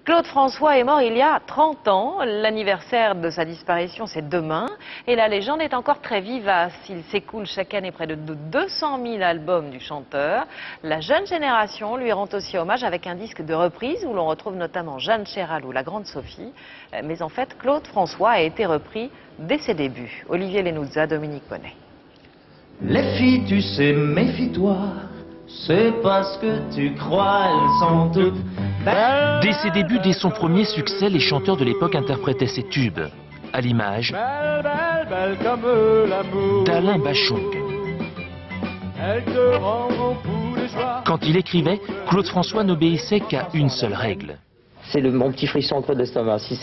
Claude François est mort il y a 30 ans. L'anniversaire de sa disparition, c'est demain. Et la légende est encore très vivace. Il s'écoule chaque année près de 200 000 albums du chanteur. La jeune génération lui rend aussi hommage avec un disque de reprise où l'on retrouve notamment Jeanne Chéral ou La Grande Sophie. Mais en fait, Claude François a été repris dès ses débuts. Olivier Lenouza, Dominique Bonnet. Les filles, tu sais, méfie-toi. C'est parce que tu crois, elles sont toutes belles. Dès ses débuts, dès son premier succès, les chanteurs de l'époque interprétaient ses tubes, à l'image d'Alain Bachung. Quand il écrivait, Claude François n'obéissait qu'à une seule règle. C'est mon petit frisson en creux de l'estomac. Si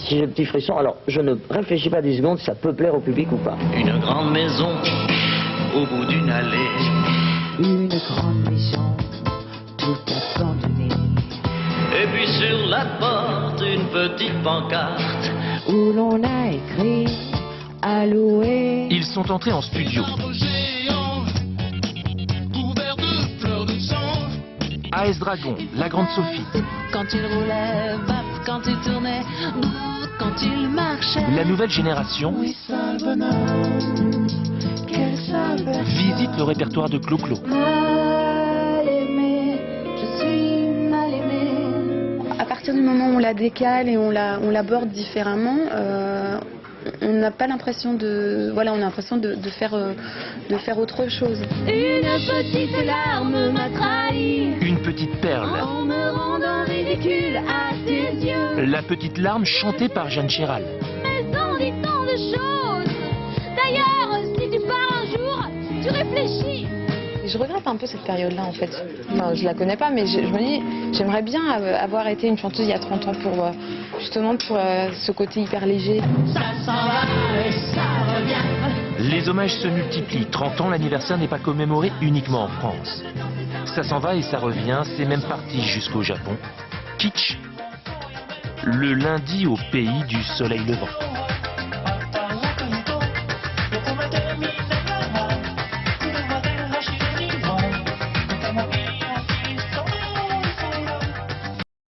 j'ai le petit frisson, alors je ne réfléchis pas 10 secondes, ça peut plaire au public ou pas. Une grande maison au bout d'une allée. Une grande maison, tout abandonnée. Et puis sur la porte, une petite pancarte Où l'on a écrit à louer. Ils sont entrés en studio. AS Dragon, La Grande Sophie. Quand il roulait, baf, quand il tournait, bouf, quand il marchait. La nouvelle génération Oui, sale bonhomme, quel sale bonhomme. visite le répertoire de Clo-Clo. Mal aimé, je suis mal aimé. À partir du moment où on la décale et on l'aborde différemment, on n'a pas l'impression de, voilà, on a l'impression de faire autre chose. Une petite larme m'a trahi Une petite perle. en me rendant ridicule à tes yeux. La petite larme chantée par Jeanne Chéral. Elles ont dit tant de choses. D'ailleurs, si tu pars un jour, tu réfléchis. Je regrette un peu cette période-là en fait. Enfin, je la connais pas, mais je me dis, j'aimerais bien avoir été une chanteuse il y a 30 ans pour justement pour ce côté hyper léger. Ça s'en va et ça revient. Les hommages se multiplient. 30 ans, l'anniversaire n'est pas commémoré uniquement en France. Ça s'en va et ça revient, c'est même parti jusqu'au Japon. Kitsch, le lundi au pays du soleil levant.